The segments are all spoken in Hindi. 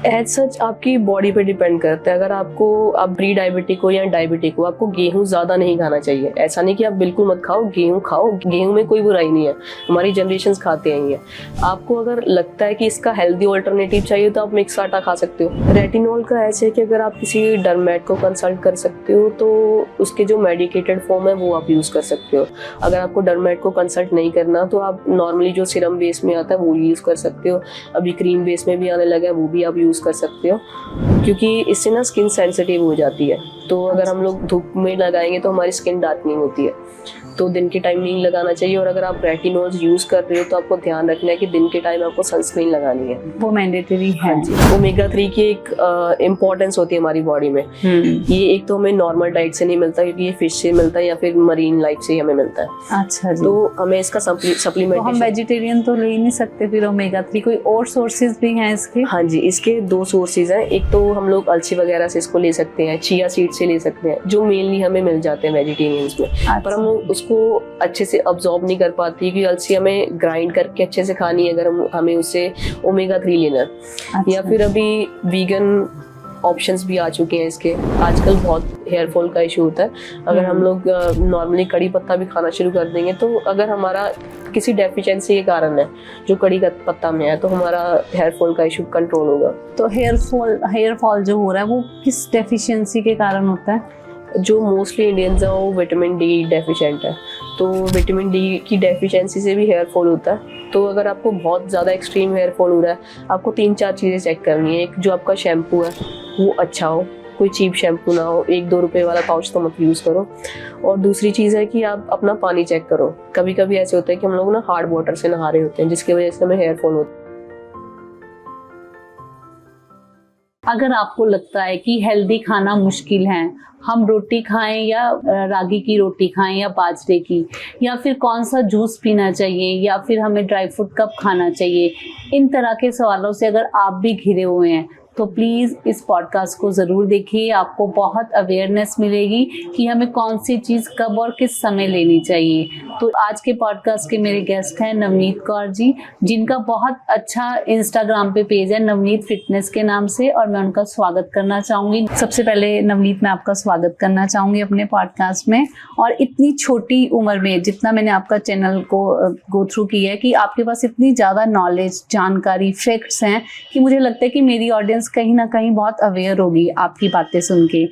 एज सच आपकी बॉडी पे डिपेंड करता है। अगर आप प्री डायबिटिक हो या डायबिटिक हो, आपको गेहूं ज़्यादा नहीं खाना चाहिए। ऐसा नहीं कि आप बिल्कुल मत खाओ, गेहूं में कोई बुराई नहीं है, हमारी जनरेशन खाते हैं ये। आपको अगर लगता है कि इसका हेल्दी ऑल्टरनेटिव चाहिए तो आप मिक्स आटा खा सकते हो। रेटिनॉल का ऐसे है कि अगर आप किसी डर्मेट को कंसल्ट कर सकते हो तो उसके जो मेडिकेटेड फॉर्म है वो आप यूज़ कर सकते हो। अगर आपको डर्मेट को कंसल्ट नहीं करना तो आप नॉर्मली जो सिरम बेस में आता है वो यूज़ कर सकते हो। अभी क्रीम बेस में भी आने लगा है, वो भी आप यूज़ कर सकते हो, क्योंकि इससे ना स्किन सेंसिटिव हो जाती है। तो अगर हम लोग धूप में लगाएंगे तो हमारी स्किन डार्कनिंग होती है, तो दिन के टाइम नहीं लगाना चाहिए। और अगर आप रेटिनॉल यूज़ कर रहे हो तो आपको ध्यान रखना है कि दिन के टाइम आपको सनस्क्रीन लगानी है, वो मैंडेटरी है। ओमेगा 3 की एक इम्पोर्टेंस होती है हमारी बॉडी में। ये एक तो हमें नॉर्मल डाइट से नहीं मिलता, क्योंकि ये फिश से मिलता है या फिर मरीन लाइफ से ही हमें मिलता है। अच्छा जी। तो हमें इसका सप्लीमेंट, तो हम वेजिटेरियन तो ले ही नहीं सकते फिर ओमेगा 3? कोई और सोर्सेज भी हैं इसके? हाँ जी, इसके 2 सोर्सेज हैं। एक तो हम लोग अलसी वगैरह से इसको ले सकते हैं, चिया सीड से ले सकते हैं, जो मेनली हमें मिल जाते हैं वेजिटेरियंस में। पर हम लोग उसको अच्छे से अब्जॉर्ब नहीं कर पाती, क्योंकि अलसी हमें ग्राइंड करके अच्छे से खानी है अगर हमें उससे ओमेगा 3 लेना है। अच्छा। या फिर अभी वीगन ऑप्शंस भी आ चुके हैं इसके। आजकल बहुत हेयर फॉल का इशू होता है। अगर हम लोग नॉर्मली कड़ी पत्ता भी खाना शुरू कर देंगे तो अगर हमारा किसी डेफिशिएंसी के कारण है जो कड़ी पत्ता में है, तो हमारा हेयर फॉल का इशू कंट्रोल होगा। तो हेयर फॉल जो हो रहा है वो किस डेफिशिएंसी के कारण होता है? जो मोस्टली इंडियंस हैं वो विटामिन डी डेफिशिएंट है, तो विटामिन डी की डेफिशिएंसी से भी हेयर फॉल होता है। तो अगर आपको बहुत ज़्यादा एक्सट्रीम हेयर फॉल हो रहा है, आपको 3-4 चीज़ें चेक करनी है। एक, जो आपका शैम्पू है वो अच्छा हो, कोई चीप शैम्पू ना हो, 1-2 रुपए वाला पाउच तो मत यूज़ करो। और दूसरी चीज़ है कि आप अपना पानी चेक करो। कभी कभी ऐसे होता है कि हम लोग ना हार्ड वाटर से नहा रहे होते हैं, जिसकी वजह से हमें हेयर फॉल होता है। अगर आपको लगता है कि हेल्दी खाना मुश्किल है, हम रोटी खाएं या रागी की रोटी खाएं या बाजरे की, या फिर कौन सा जूस पीना चाहिए, या फिर हमें ड्राई फ्रूट कब खाना चाहिए, इन तरह के सवालों से अगर आप भी घिरे हुए हैं तो प्लीज़ इस पॉडकास्ट को ज़रूर देखिए। आपको बहुत अवेयरनेस मिलेगी कि हमें कौन सी चीज़ कब और किस समय लेनी चाहिए। तो आज के पॉडकास्ट के मेरे गेस्ट हैं नवनीत कौर जी, जिनका बहुत अच्छा इंस्टाग्राम पे पेज है नवनीत फिटनेस के नाम से, और मैं उनका स्वागत करना चाहूँगी। सबसे पहले नवनीत, मैं आपका स्वागत करना चाहूँगी अपने पॉडकास्ट में। और इतनी छोटी उम्र में, जितना मैंने आपका चैनल को गो थ्रू किया है, कि आपके पास इतनी ज़्यादा नॉलेज, जानकारी, फैक्ट्स हैं कि मुझे लगता है कि मेरी ऑडियंस कहीं ना कहीं बहुत अवेयर होगी आपकी बातें सुन के।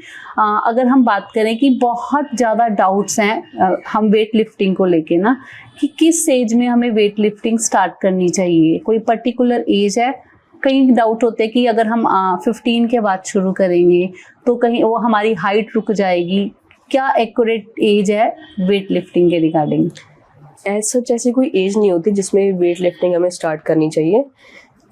अगर हम बात करें कि बहुत ज़्यादा डाउट्स हैं हम वेट लिफ्टिंग को लेके ना, कि किस एज में हमें वेट लिफ्टिंग स्टार्ट करनी चाहिए, कोई पर्टिकुलर एज है? कई डाउट होते हैं कि अगर हम 15 के बाद शुरू करेंगे तो कहीं वो हमारी हाइट रुक जाएगी। क्या एक्यूरेट एज है वेट लिफ्टिंग के रिगार्डिंग? एज सच ऐसी कोई एज नहीं होती जिसमें वेट लिफ्टिंग हमें स्टार्ट करनी चाहिए,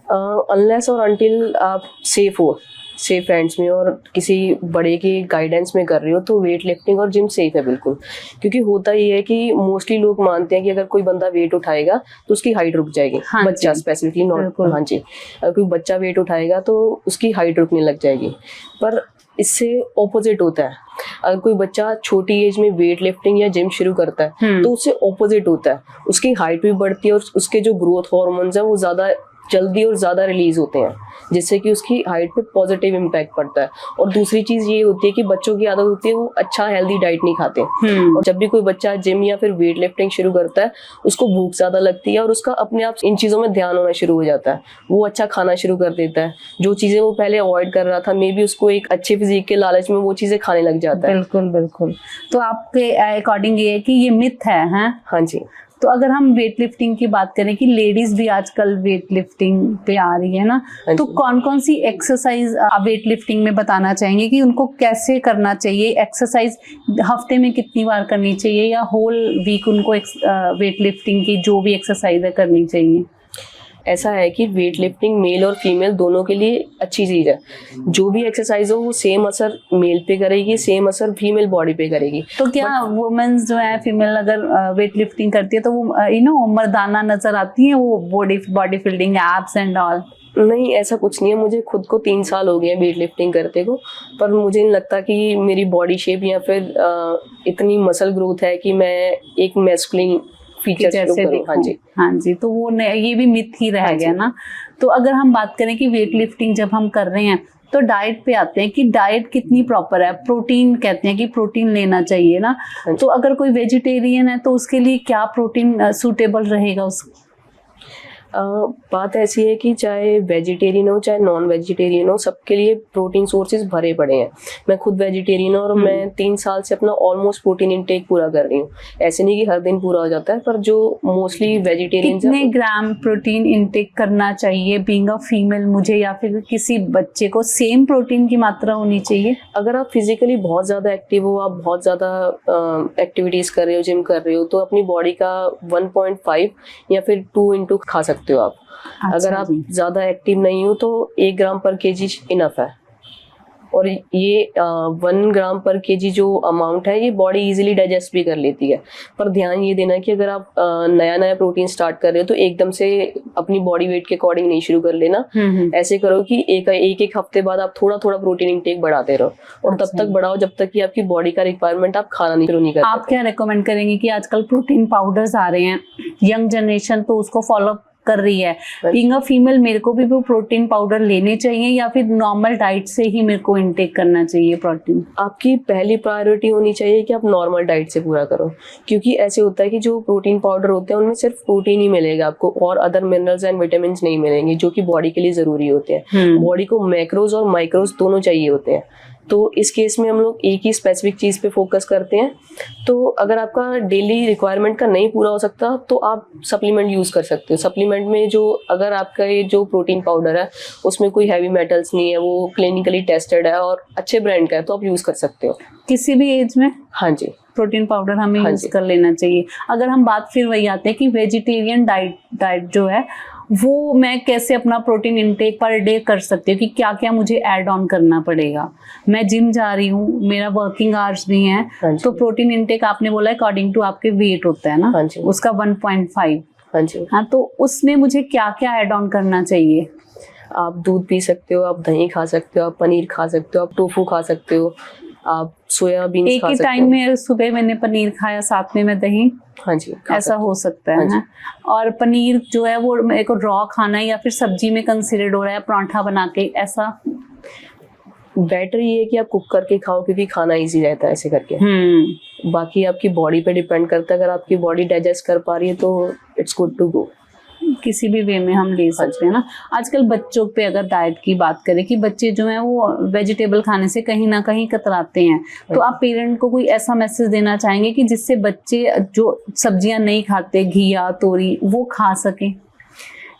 अनलेस और अनटिल आप सेफ हैंड्स में और किसी बड़े के गाइडेंस में कर रहे हो, तो वेट लिफ्टिंग और जिम सेफ है बिल्कुल। क्योंकि होता ये है कि मोस्टली लोग मानते हैं कि अगर कोई बंदा वेट उठाएगा तो उसकी हाइट रुक जाएगी। हाँ, बच्चा स्पेसिफिकली नॉट, हाँ जी, अगर कोई बच्चा वेट उठाएगा तो उसकी हाइट रुकने लग जाएगी। पर इससे ऑपोजिट होता है। अगर कोई बच्चा छोटी एज में वेट लिफ्टिंग या जिम शुरू करता है तो उससे ऑपोजिट होता है, उसकी हाइट भी बढ़ती है और उसके जो ग्रोथ हार्मोन्स हैं वो ज़्यादा जल्दी और ज़्यादा रिलीज होते हैं, जिससे कि उसकी हाइट पे पॉजिटिव इम्पैक्ट पड़ता है। और दूसरी चीज़ ये होती है कि बच्चों की आदत होती है वो अच्छा हेल्दी डाइट नहीं खाते। और जब भी कोई बच्चा जिम या फिर वेट लिफ्टिंग शुरू करता है, उसको भूख ज़्यादा लगती है और उसका अपने आप इन चीज़ों में ध्यान होना शुरू हो जाता है। वो अच्छा खाना शुरू कर देता है, जो चीज़ें वो पहले अवॉइड कर रहा था, मे बी उसको एक अच्छे फिजिक के लालच में वो चीज़ें खाने लग जाता है। बिल्कुल बिल्कुल। तो आपके अकॉर्डिंग ये है कि ये मिथ है? हाँ जी। तो अगर हम वेट लिफ्टिंग की बात करें कि लेडीज भी आजकल वेट लिफ्टिंग पे आ रही है ना, तो कौन कौन सी एक्सरसाइज आप वेट लिफ्टिंग में बताना चाहेंगे कि उनको कैसे करना चाहिए? एक्सरसाइज हफ्ते में कितनी बार करनी चाहिए, या होल वीक उनको वेट लिफ्टिंग की जो भी एक्सरसाइज है करनी चाहिए? ऐसा है कि वेट लिफ्टिंग मेल और फीमेल दोनों के लिए अच्छी चीज़ है। जो भी एक्सरसाइज हो वो सेम असर मेल पे करेगी, सेम असर फीमेल बॉडी पे करेगी। तो क्या वुमेन्स जो है, फीमेल अगर वेट लिफ्टिंग करती है तो वो मर्दाना नजर आती है, वो body building, abs and all? नहीं, ऐसा कुछ नहीं है। मुझे खुद को 3 साल हो गए हैं वेट लिफ्टिंग करते को, पर मुझे नहीं लगता कि मेरी बॉडी शेप या फिर इतनी मसल ग्रोथ है कि मैं एक मैस्कुलिन फीचर शो जैसे करूं। हाँ जी। हाँ जी, तो वो ये भी मिथ ही रह हाँ गया जी। ना। तो अगर हम बात करें कि वेट लिफ्टिंग जब हम कर रहे हैं तो डाइट पे आते हैं कि डाइट कितनी प्रॉपर है। प्रोटीन कहते हैं कि प्रोटीन लेना चाहिए ना, हाँ जी। तो अगर कोई वेजिटेरियन है तो उसके लिए क्या प्रोटीन सूटेबल रहेगा बात ऐसी है कि चाहे वेजिटेरियन हो चाहे नॉन वेजिटेरियन हो, सबके लिए प्रोटीन सोर्सेज भरे पड़े हैं। मैं खुद वेजिटेरियन हूँ और मैं 3 साल से अपना ऑलमोस्ट प्रोटीन इंटेक पूरा कर रही हूँ। ऐसे नहीं कि हर दिन पूरा हो जाता है, पर जो मोस्टली वेजिटेरियन कितने ग्राम प्रोटीन इंटेक करना चाहिए बीइंग अ फीमेल, मुझे या फिर किसी बच्चे को सेम प्रोटीन की मात्रा होनी चाहिए? अगर आप फिजिकली बहुत ज़्यादा एक्टिव हो, आप बहुत ज़्यादा एक्टिविटीज़ कर रहे हो, जिम कर रहे हो, तो अपनी बॉडी का 1.5 या फिर 2 इंटू खा सकते हो आप। अगर आप ज़्यादा एक्टिव नहीं हो तो 1 ग्राम पर केजी इनफ है। और ये 1 ग्राम पर केजी जो अमाउंट है ये बॉडी इजीली डाइजेस्ट भी कर लेती है। पर ध्यान ये देना कि अगर आप नया नया प्रोटीन स्टार्ट कर रहे हो तो एकदम से अपनी बॉडी वेट के अकॉर्डिंग नहीं शुरू कर लेना। ऐसे करो कि एक हफ्ते बाद आप थोड़ा थोड़ा प्रोटीन इंटेक बढ़ाते रहो, और तब तक बढ़ाओ जब तक कि आपकी बॉडी का रिक्वायरमेंट आप खाना नहीं शुरू नहीं करते। आप क्या रेकमेंड करेंगे कि आजकल प्रोटीन पाउडर्स आ रहे हैं, यंग जनरेशन तो उसको फॉलो कर रही है, बीइंग अ फीमेल मेरे को भी वो प्रोटीन पाउडर लेने चाहिए या फिर नॉर्मल डाइट से ही मेरे को इनटेक करना चाहिए प्रोटीन? आपकी पहली प्रायोरिटी होनी चाहिए कि आप नॉर्मल डाइट से पूरा करो, क्योंकि ऐसे होता है कि जो प्रोटीन पाउडर होते हैं उनमें सिर्फ प्रोटीन ही मिलेगा आपको, और अदर मिनरल्स एंड विटामिन नहीं मिलेंगे जो कि बॉडी के लिए जरूरी होते हैं। बॉडी को मैक्रोज और माइक्रोज दोनों चाहिए होते हैं। तो इस केस में हम लोग एक ही स्पेसिफिक चीज़ पे फोकस करते हैं। तो अगर आपका डेली रिक्वायरमेंट का नहीं पूरा हो सकता तो आप सप्लीमेंट यूज़ कर सकते हो। सप्लीमेंट में जो अगर आपका ये जो प्रोटीन पाउडर है उसमें कोई हैवी मेटल्स नहीं है, वो क्लिनिकली टेस्टेड है और अच्छे ब्रांड का है, तो आप यूज़ कर सकते हो किसी भी एज में। हाँ जी, प्रोटीन पाउडर हमें यूज कर लेना चाहिए। अगर हम बात फिर वही आते हैं कि वेजिटेरियन डाइट जो है वो मैं कैसे अपना प्रोटीन इंटेक पर डे कर सकती हूँ, कि क्या क्या मुझे ऐड ऑन करना पड़ेगा? मैं जिम जा रही हूँ, मेरा वर्किंग आवर्स भी हैं, तो प्रोटीन इंटेक आपने बोला अकॉर्डिंग टू आपके वेट होता है ना, हाँ जी, उसका 1.5। हाँ जी, हाँ, तो उसमें मुझे क्या क्या ऐड ऑन करना चाहिए? आप दूध पी सकते हो, आप दही खा सकते हो, आप पनीर खा सकते हो, आप टोफू खा सकते हो, आप सोयाबीन खा सकते हो। एक ही टाइम में सुबह मैंने पनीर खाया, साथ में मैं दही, हाँ जी, ऐसा हो सकता हाँ है। और पनीर जो है वो मेरे को रॉ खाना है या फिर सब्जी में कंसीडर्ड हो रहा है, पराठा बना के, ऐसा? बेटर ये है कि आप कुक करके खाओ, क्योंकि खाना इजी रहता है ऐसे करके। बाकी आपकी बॉडी पे डिपेंड करता है, अगर आपकी बॉडी डाइजेस्ट कर पा रही है तो इट्स गुड टू गो। किसी भी वे में हम ले सकते हैं ना। आजकल बच्चों पे अगर डाइट की बात करें कि बच्चे जो हैं वो वेजिटेबल खाने से कहीं ना कहीं कतराते हैं, तो आप पेरेंट को कोई ऐसा मैसेज देना चाहेंगे कि जिससे बच्चे जो सब्जियां नहीं खाते, घिया, तोरी, वो खा सकें?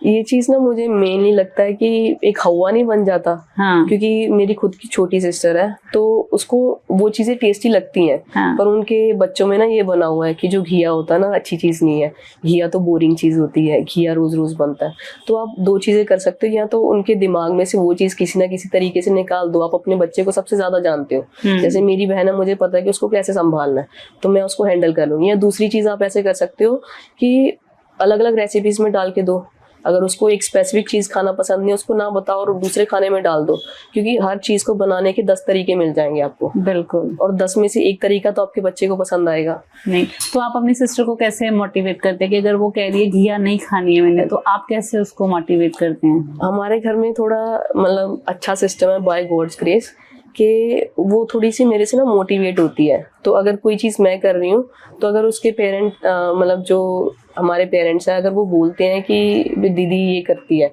ये चीज ना मुझे मेनली लगता है कि एक हवा नहीं बन जाता। हाँ। क्योंकि मेरी खुद की छोटी सिस्टर है तो उसको वो चीजें टेस्टी लगती हैं। हाँ। पर उनके बच्चों में ना ये बना हुआ है कि जो घिया होता है ना अच्छी चीज नहीं है, घिया तो बोरिंग चीज होती है, घिया रोज रोज बनता है। तो आप 2 चीजें कर सकते हो, या तो उनके दिमाग में से वो चीज किसी ना किसी तरीके से निकाल दो। आप अपने बच्चे को सबसे ज्यादा जानते हो, जैसे मेरी बहन है, मुझे पता है कि उसको कैसे संभालना है, तो मैं उसको हैंडल कर लूंगी। या दूसरी चीज आप ऐसे कर सकते हो कि अलग अलग रेसिपीज में डाल के दो। अगर उसको एक स्पेसिफिक चीज खाना पसंद नहीं, उसको ना बताओ और दूसरे खाने में डाल दो, क्योंकि हर चीज को बनाने के 10 तरीके मिल जाएंगे आपको। बिल्कुल। और 10 में से एक तरीका तो आपके बच्चे को पसंद आएगा नहीं। तो आप अपनी सिस्टर को कैसे मोटिवेट करते हैं कि अगर वो कह रही है घिया नहीं खानी है मैंने, तो आप कैसे उसको मोटिवेट करते हैं? हमारे घर में थोड़ा मतलब अच्छा सिस्टम है बाय गॉड्स ग्रेस, कि वो थोड़ी सी मेरे से ना मोटिवेट होती है। तो अगर कोई चीज़ मैं कर रही हूँ तो अगर उसके पेरेंट मतलब जो हमारे पेरेंट्स हैं, अगर वो बोलते हैं कि दीदी ये करती है,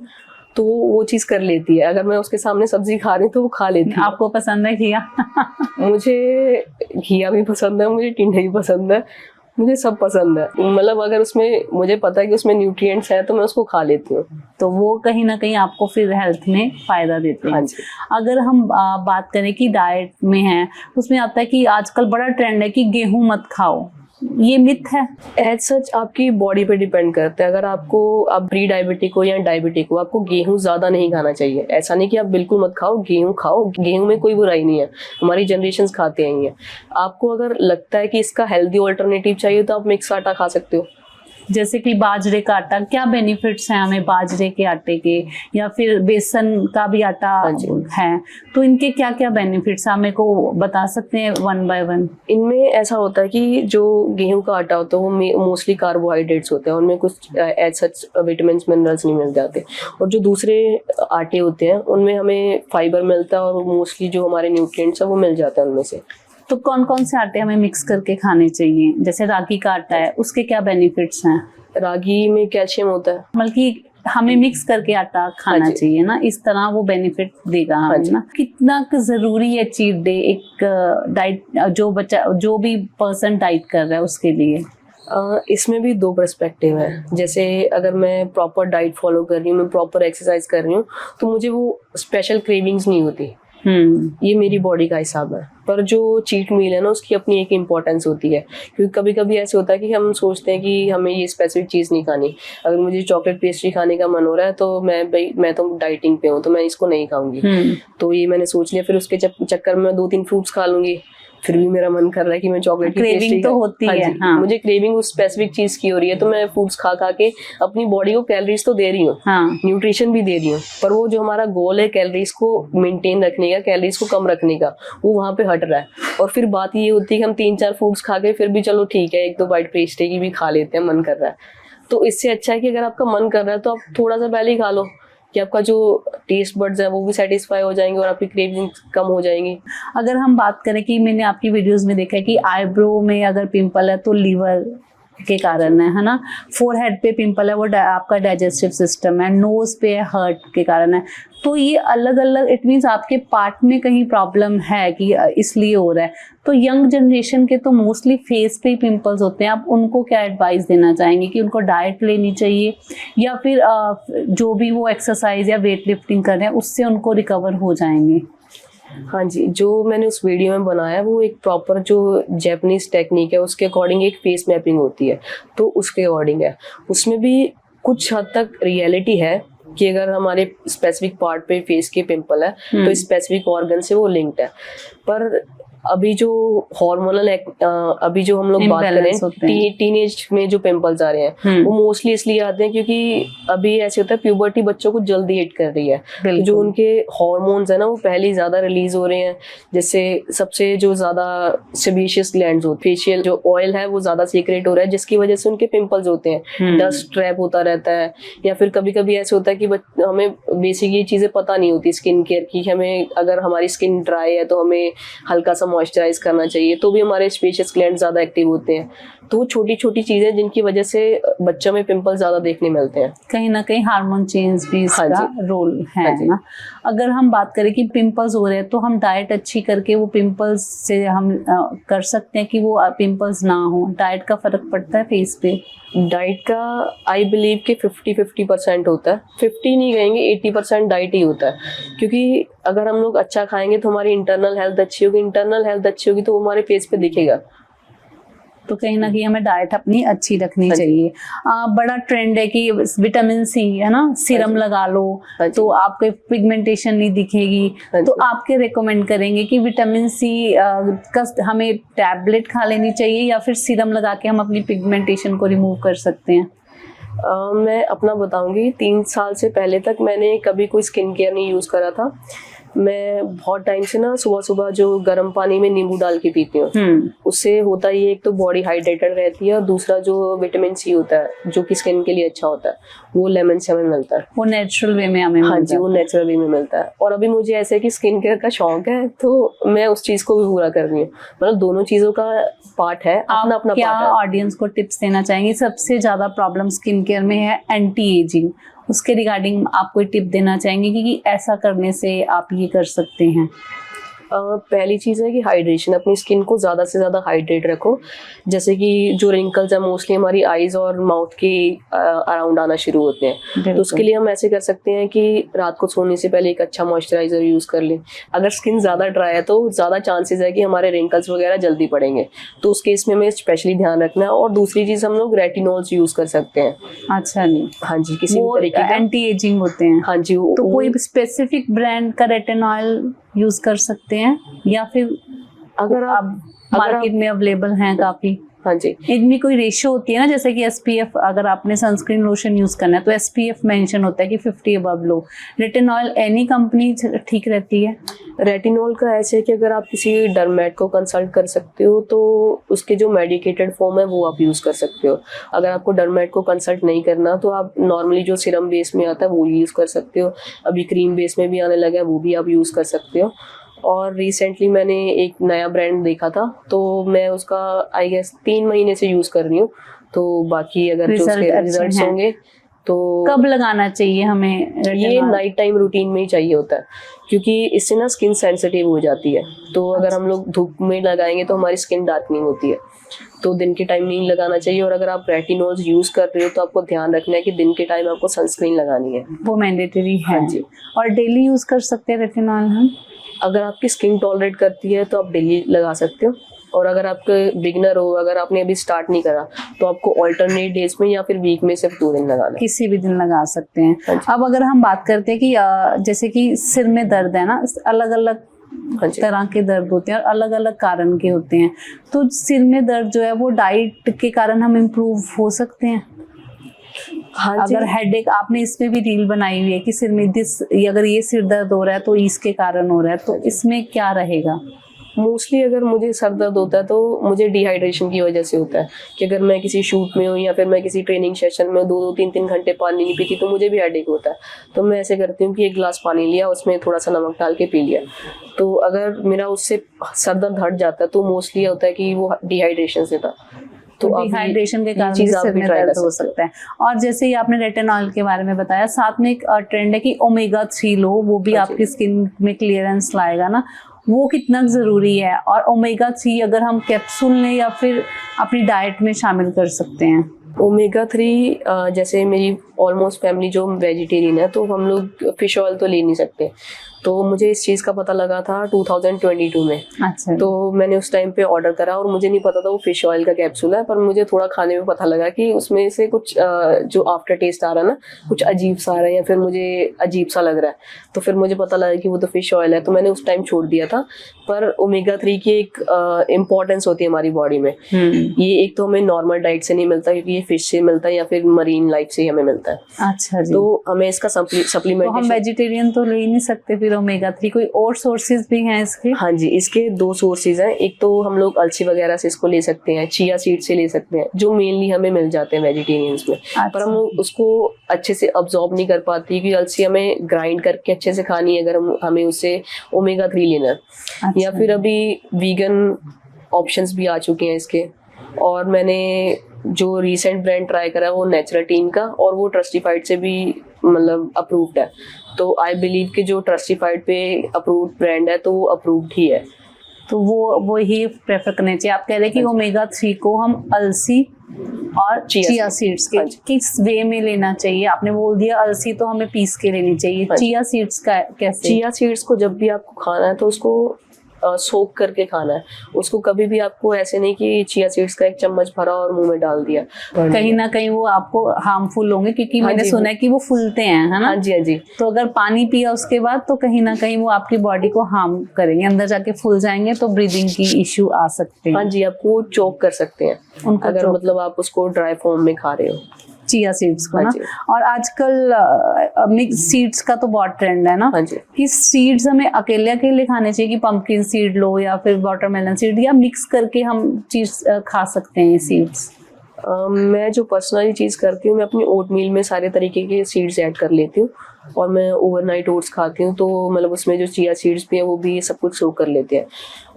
तो वो चीज़ कर लेती है। अगर मैं उसके सामने सब्जी खा रही हूँ तो वो खा लेती है। आपको पसंद है घिया? मुझे घिया भी पसंद है, मुझे टिंडे भी पसंद है, मुझे सब पसंद है। मतलब अगर उसमें मुझे पता है कि उसमें न्यूट्रिएंट्स है तो मैं उसको खा लेती हूँ। तो वो कहीं ना कहीं आपको फिर हेल्थ में फायदा देते हैं। हाँ जी। अगर हम बात करें कि डाइट में है, उसमें आता है कि आजकल बड़ा ट्रेंड है कि गेहूं मत खाओ, ये मिथ है? एज सच आपकी बॉडी पे डिपेंड करता है। अगर आप प्री डायबिटिक हो या डायबिटिक हो, आपको गेहूं ज्यादा नहीं खाना चाहिए। ऐसा नहीं कि आप बिल्कुल मत खाओ, गेहूं खाओ, गेहूं में कोई बुराई नहीं है, हमारी जनरेशन खाते हैं। आपको अगर लगता है कि इसका हेल्दी ऑल्टरनेटिव चाहिए तो आप मिक्स आटा खा सकते हो। जैसे कि बाजरे का आटा, क्या बेनिफिट्स हैं हमें बाजरे के आटे के, या फिर बेसन का भी आटा हाँ जी। है, तो इनके क्या क्या बेनिफिट्स हमें को बता सकते हैं वन बाय वन? इनमें ऐसा होता है कि जो गेहूं का आटा होता है वो मोस्टली कार्बोहाइड्रेट्स होते हैं, उनमें कुछ एज सच विटामिन मिनरल्स नहीं मिल जाते। और जो दूसरे आटे होते हैं उनमें हमें फाइबर मिलता है और मोस्टली जो हमारे न्यूट्रिएंट्स है वो मिल जाते हैं उनमें से। तो कौन कौन से आटे हमें मिक्स करके खाने चाहिए? जैसे रागी का आटा है, उसके क्या बेनिफिट्स हैं? रागी में कैल्शियम होता है। बल्कि हमें मिक्स करके आटा खाना हाँ जी। चाहिए ना, इस तरह वो बेनिफिट देगा हाँ हमें जी। ना। कितना जरूरी है चीट डे एक डाइट, जो भी पर्सन डाइट कर रहा है उसके लिए? इसमें भी दो पर्सपेक्टिव है। जैसे अगर मैं प्रॉपर डाइट फॉलो कर रही हूँ, मैं प्रॉपर एक्सरसाइज कर रही हूँ, तो मुझे वो स्पेशल क्रेविंग्स नहीं होती। ये मेरी बॉडी का हिसाब है। पर जो चीट मील है ना, उसकी अपनी एक इम्पोर्टेंस होती है, क्योंकि कभी कभी ऐसे होता है कि हम सोचते हैं कि हमें ये स्पेसिफिक चीज़ नहीं खानी। अगर मुझे चॉकलेट पेस्ट्री खाने का मन हो रहा है तो मैं तो डाइटिंग पे हूँ, तो मैं इसको नहीं खाऊंगी। तो ये मैंने सोच लिया, फिर उसके चक्कर में 2-3 फ्रूट्स खा लूंगी, फिर भी मेरा मन कर रहा है कि मैं चॉकलेट की क्रेविंग पेस्ट्री तो होती है। हाँ। मुझे क्रेविंग उस स्पेसिफिक चीज की हो रही है, तो मैं फूड्स खा खा के अपनी बॉडी को कैलोरीज तो दे रही हूँ, हाँ। न्यूट्रिशन भी दे रही हूँ, पर वो जो हमारा गोल है कैलोरीज को मेंटेन रखने का, कैलोरीज को कम रखने का, वो वहां पे हट रहा है। और फिर बात ये होती है कि हम 3-4 फूड्स खा के फिर भी चलो ठीक है 1-2 बाइट पेस्ट्री की भी खा लेते हैं, मन कर रहा है। तो इससे अच्छा है कि अगर आपका मन कर रहा है तो आप थोड़ा सा पहले ही खा लो, कि आपका जो टेस्ट बड्स है वो भी सेटिस्फाई हो जाएंगे और आपकी क्रेविंग कम हो जाएंगी। अगर हम बात करें कि मैंने आपकी वीडियोस में देखा है कि आईब्रो में अगर पिंपल है तो लीवर के कारण है ना, फोरहेड पे पिंपल है वो आपका डाइजेस्टिव सिस्टम है, नोज पे हर्ट के कारण है। तो ये अलग अलग, इट मीन्स आपके पार्ट में कहीं प्रॉब्लम है कि इसलिए हो रहा है। तो यंग जनरेशन के तो मोस्टली फेस पे ही पिंपल्स होते हैं, आप उनको क्या एडवाइस देना चाहेंगे कि उनको डाइट लेनी चाहिए या फिर जो भी वो एक्सरसाइज या वेट लिफ्टिंग कर रहे हैं उससे उनको रिकवर हो जाएंगे? हाँ जी, जो मैंने उस वीडियो में बनाया वो एक प्रॉपर जो जैपनीज टेक्निक है उसके अकॉर्डिंग एक फेस मैपिंग होती है, तो उसके अकॉर्डिंग है। उसमें भी कुछ हद तक रियलिटी है कि अगर हमारे स्पेसिफिक पार्ट पे फेस के पिंपल है तो स्पेसिफिक ऑर्गन से वो लिंक्ड है। पर अभी जो हार्मोनल अभी जो हम लोग बात करें टीनेज में जो पिंपल्स आ रहे हैं वो मोस्टली इसलिए आते हैं क्योंकि अभी ऐसे होता है प्यूबर्टी बच्चों को जल्दी हिट कर रही है, तो जो उनके हार्मोन्स है ना वो पहले ही ज्यादा रिलीज हो रहे हैं। जैसे सबसे जो ज्यादा सेबेशियस ग्लैंड्स होते हैं, फेशियल जो ऑयल है वो ज्यादा सीक्रेट हो रहा है, जिसकी वजह से उनके पिंपल्स होते हैं, डस्ट ट्रैप होता रहता है। या फिर कभी कभी ऐसे होता है कि हमें बेसिक ये चीजें पता नहीं होती स्किन केयर की, हमें अगर हमारी स्किन ड्राई है तो हमें हल्का सा मॉइस्चराइज करना चाहिए, तो भी हमारे स्पेशियस ग्लैंड ज्यादा एक्टिव होते हैं। तो छोटी छोटी चीजें जिनकी वजह से बच्चों में पिंपल ज्यादा देखने मिलते हैं। कहीं ना कहीं हार्मोन चेंज भी इसका रोल है ना। अगर हम बात करें कि पिंपल्स हो रहे हैं तो हम डाइट अच्छी करके वो पिंपल्स से हम कर सकते हैं कि वो पिंपल्स ना हो? डाइट का फर्क पड़ता है फेस पे? डाइट का आई बिलीव कि 50-50% होता है। 50 नहीं कहेंगे, 80% डाइट ही होता है, क्योंकि अगर हम लोग अच्छा खाएंगे तो हमारी इंटरनल हेल्थ अच्छी होगी, इंटरनल हेल्थ अच्छी होगी तो वो हमारे फेस पे दिखेगा। तो कहीं ना कहीं हमें डाइट अपनी अच्छी रखनी चाहिए। बड़ा ट्रेंड है कि विटामिन सी है ना, सीरम लगा लो तो आपको पिगमेंटेशन नहीं दिखेगी, तो आपके रेकमेंड करेंगे कि विटामिन सी का हमें टैबलेट खा लेनी चाहिए या फिर सीरम लगा के हम अपनी पिगमेंटेशन को रिमूव कर सकते हैं? मैं अपना बताऊंगी। 3 साल से पहले तक मैंने कभी कोई स्किन केयर नहीं यूज करा था। मैं बहुत टाइम से ना सुबह सुबह जो गर्म पानी में नींबू डाल के पीती हूँ, उससे होता ये एक तो बॉडी हाइड्रेटेड रहती है और दूसरा जो विटामिन सी होता है जो कि स्किन के लिए अच्छा होता है वो लेमन से हमें मिलता है, वो नेचुरल वे में हमें। हाँ जी, वो नेचुरल वे में मिलता है। और अभी मुझे ऐसे कि स्किन केयर का शौक है तो मैं उस चीज को भी पूरा कर रही हूँ। मतलब दोनों चीजों का पार्ट है, अपना अपना क्या पार्ट है। ऑडियंस को टिप्स देना चाहेंगे? सबसे ज्यादा प्रॉब्लम स्किन केयर में है एंटी एजिंग, उसके रिगार्डिंग आप कोई टिप देना चाहेंगे कि ऐसा करने से आप ये कर सकते हैं? पहली चीज़ है कि हाइड्रेशन, अपनी स्किन को ज़्यादा से ज़्यादा हाइड्रेट रखो। जैसे कि जो रिंकल्स है मोस्टली हमारी आईज और माउथ के अराउंड आना शुरू होते हैं, तो उसके लिए हम ऐसे कर सकते हैं कि रात को सोने से पहले एक अच्छा मॉइस्चराइजर यूज़ कर लें। अगर स्किन ज़्यादा ड्राई है तो ज़्यादा चांसेस है कि हमारे रिंकल्स वगैरह जल्दी पड़ेंगे, तो उस केस में हमें स्पेशली ध्यान रखना है। और दूसरी चीज़ हम लोग रेटिनॉल्स यूज़ कर सकते हैं। अच्छा जी। हाँ जी, किसी भी तरीके के एंटी एजिंग होते हैं। हाँ जी। तो कोई स्पेसिफिक ब्रांड का रेटिनॉल यूज कर सकते हैं या फिर अगर आप मार्केट में अवेलेबल हैं काफी? हाँ जी। इनमें कोई रेशियो होती है ना, जैसे कि SPF, अगर आपने सनस्क्रीन लोशन यूज करना है तो SPF मेंशन होता है कि 50 अबव लो। रेटिनॉल एनी कंपनी ठीक रहती है? रेटिनॉल का ऐसे है कि अगर आप किसी डर्मेट को कंसल्ट कर सकते हो तो उसके जो मेडिकेटेड फॉर्म है वो आप यूज़ कर सकते हो। अगर आपको डर्मेट को कंसल्ट नहीं करना तो आप नॉर्मली जो सीरम बेस में आता है वो यूज़ कर सकते हो। अभी क्रीम बेस में भी आने लगा है, वो भी आप यूज़ कर सकते हो। और रिसेंटली मैंने एक नया ब्रांड देखा था तो मैं उसका आई गेस 3 महीने से यूज़ कर रही हूँ। तो बाकी अगर जो उसके रिजल्ट्स होंगे तो कब लगाना चाहिए हमें? ये नाइट टाइम रूटीन में ही चाहिए होता है, क्योंकि इससे ना स्किन सेंसिटिव हो जाती है। तो अगर हम लोग धूप में लगाएंगे तो हमारी स्किन डार्कनिंग होती है, तो दिन के टाइम नहीं लगाना चाहिए। और अगर आप रेटिनॉल्स यूज कर रहे हो तो आपको ध्यान रखना है कि दिन के टाइम आपको सनस्क्रीन लगानी है, वो मैंडेटरी है। हाँ जी। और डेली यूज कर सकते हैं रेटिनॉल हम? अगर आपकी स्किन टॉलरेट करती है तो आप डेली लगा सकते हो। और अगर आप बिगनर हो, अगर आपने अभी स्टार्ट नहीं करा तो आपको ऑल्टरनेट डेज में या फिर वीक में सिर्फ 2 दिन लगाना है। किसी भी दिन लगा सकते हैं। हाँ जी। अब अगर हम बात करते हैं कि जैसे कि सिर में दर्द है ना, अलग अलग हाँ जी। तरह के दर्द होते हैं और अलग अलग कारण के होते हैं, तो सिर में दर्द जो है वो डाइट के कारण हम इम्प्रूव हो सकते हैं? हाँ जी। अगर हेडेक, आपने इसमें भी रील बनाई हुई है कि सिर में अगर ये सिर दर्द हो रहा है तो इसके कारण हो रहा है, तो इसमें क्या रहेगा? मोस्टली अगर मुझे सर दर्द होता है तो मुझे डिहाइड्रेशन की वजह से होता है कि अगर मैं किसी शूट में हूँ या फिर मैं किसी ट्रेनिंग सेशन में 2-2 3-3 घंटे पानी नहीं पीती तो मुझे भी हेडेक होता है। तो मैं ऐसे करती हूँ कि 1 गिलास पानी लिया, उसमें थोड़ा सा नमक डाल के पी लिया। तो अगर मेरा उससे सर दर्द हट जाता है तो मोस्टली होता है कि वो डिहाइड्रेशन से था। तो डिहाइड्रेशन के कारण भी सिर में दर्द हो सकता है। और जैसे ही आपने रेटिनॉल के बारे में बताया, साथ में एक ट्रेंड है कि ओमेगा 3 लो, वो भी आपकी स्किन में क्लियरेंस लाएगा ना, वो कितना जरूरी है? और ओमेगा 3 अगर हम कैप्सूल लें या फिर अपनी डाइट में शामिल कर सकते हैं? ओमेगा 3 जैसे मेरी ऑलमोस्ट फैमिली जो वेजिटेरियन है तो हम लोग फिश ऑयल तो ले नहीं सकते। तो मुझे इस चीज़ का पता लगा था 2022 में। अच्छा। तो मैंने उस टाइम पे ऑर्डर करा और मुझे नहीं पता था वो फिश ऑयल का कैप्सूल है, पर मुझे थोड़ा खाने में पता लगा कि उसमें से कुछ जो आफ्टर टेस्ट आ रहा है ना, कुछ अजीब सा आ रहा है या फिर मुझे अजीब सा लग रहा है। तो फिर मुझे पता लगा कि वो तो फिश ऑयल है, तो मैंने उस टाइम छोड़ दिया था। पर ओमेगा 3 की एक इम्पॉर्टेंस होती है हमारी बॉडी में। ये एक तो हमें नॉर्मल डाइट से नहीं मिलता, क्योंकि ये फिश से मिलता है या फिर मरीन लाइफ से हमें मिलता है। अच्छा जी। तो हमें इसका सप्लीमेंटेशन, तो हम वेजिटेरियन तो ले ही नहीं सकते फिर ओमेगा 3? कोई और सोर्सेज भी हैं इसके? हाँ जी, इसके 2 सोर्सेज हैं। एक तो हम लोग अलसी वगैरह से इसको ले सकते हैं, चिया सीड से ले सकते हैं, जो मेनली हमें मिल जाते हैं वेजिटेरियंस में। अच्छा। पर हम उसको अच्छे से अब्जॉर्ब नहीं कर पाती, क्योंकि अलसी हमें ग्राइंड करके अच्छे से खानी है अगर हमें उससे ओमेगा 3 लेना है। अच्छा। या फिर अभी वीगन ऑप्शंस भी आ चुके हैं इसके। और मैंने जो रीसेंट ब्रांड ट्राई करा वो नेचुरटीन का, और वो ट्रस्टिफाइड से भी मतलब अप्रूव्ड है। तो आई बिलीव कि जो ट्रस्टिफाइड पे अप्रूव्ड ब्रांड है तो वो अप्रूव्ड ही है, तो वो ही प्रेफर करने चाहिए। आप कह रहे हैं कि ओमेगा 3 को हम अलसी और चिया सीड्स के किस वे में लेना चाहिए? आपने बोल दिया अलसी तो हमें पीस के लेनी चाहिए, चिया सीड्स का कैसे? चिया सीड्स को जब भी आपको खाना है तो उसको सोक करके खाना है। उसको कभी भी आपको ऐसे नहीं कि चिया सीड्स का 1 चम्मच भरा और मुंह में डाल दिया, कहीं ना कहीं वो आपको हार्मफुल होंगे, क्योंकि हाँ मैंने सुना है कि वो फूलते हैं, है ना? हाँ जी, हाँ जी। तो अगर पानी पिया उसके बाद तो कहीं ना कहीं वो आपकी बॉडी को हार्म करेंगे, अंदर जाके फूल जाएंगे, तो ब्रीदिंग की इश्यू आ सकते हैं। हाँ जी, आपको चोक कर सकते हैं उनको, अगर मतलब आप उसको ड्राई फॉर्म में खा रहे हो, चिया सीड्स को ना। हाँ और आजकल मिक्स सीड्स का तो बहुत ट्रेंड है ना, हाँ जी। कि सीड्स हमें अकेले अकेले खाने चाहिए कि पंपकिन सीड लो या फिर वाटरमेलन सीड, या मिक्स करके हम चीज खा सकते हैं ये सीड्स? मैं जो पर्सनली चीज़ करती हूँ, मैं अपनी ओट मील में सारे तरीके के सीड्स ऐड कर लेती हूँ, और मैं ओवरनाइट ओट्स खाती हूँ। तो मतलब उसमें जो चिया सीड्स भी हैं वो भी सब कुछ सोक कर लेते हैं।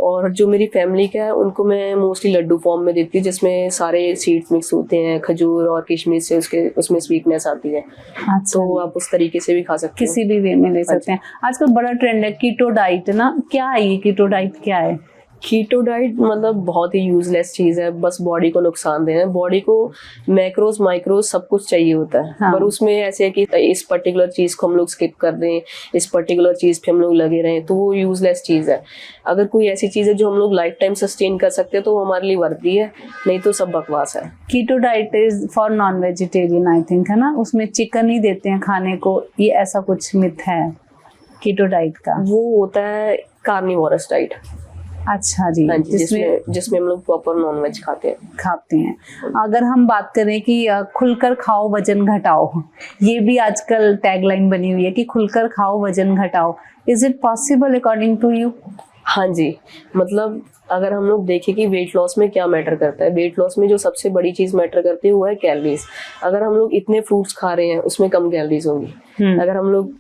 और जो मेरी फैमिली का है उनको मैं मोस्टली लड्डू फॉर्म में देती हूँ, जिसमें सारे सीड्स मिक्स होते हैं, खजूर और किशमिश से उसमें स्वीटनेस आती है। अच्छा। तो आप उस तरीके से भी खा सकते हैं, किसी भी वे में ले सकते हैं। आजकल बड़ा ट्रेंड है कीटो डाइट ना, क्या है ये कीटो डाइट, क्या है? कीटो डाइट मतलब बहुत ही यूजलेस चीज़ है, बस बॉडी को नुकसान देना है। बॉडी को मैक्रोज माइक्रोज सब कुछ चाहिए होता है। हाँ। पर उसमें ऐसे है कि इस पर्टिकुलर चीज़ को हम लोग स्किप कर दें, इस पर्टिकुलर चीज़ पे हम लोग लगे रहें, तो वो यूजलेस चीज़ है। अगर कोई ऐसी चीज़ है जो हम लोग लाइफ टाइम सस्टेन कर सकते हैं तो वो हमारे लिए वर्दी है, नहीं तो सब बकवास है। Keto diet is for non vegetarian I think, है ना? उसमें चिकन ही देते हैं खाने को, ये ऐसा कुछ मिथ है कीटो डाइट का? वो होता है कार्निवोरस डाइट। अच्छा जी, हाँ जी, जिसमें जिसमें हम लोग प्रॉपर नॉनवेज खाते हैं। अगर हम बात करें कि खुलकर खाओ वजन घटाओ, ये भी आजकल टैगलाइन बनी हुई है कि खुलकर खाओ वजन घटाओ, is it possible according to you? हाँ जी, मतलब अगर हम लोग देखें कि वेट लॉस में क्या मैटर करता है, वेट लॉस में जो सबसे बड़ी चीज़ मैटर करती है वो है कैलोरीज। अगर हम लोग इतने फ्रूट्स खा रहे हैं उसमें कम कैलोरीज होंगी, अगर हम लोग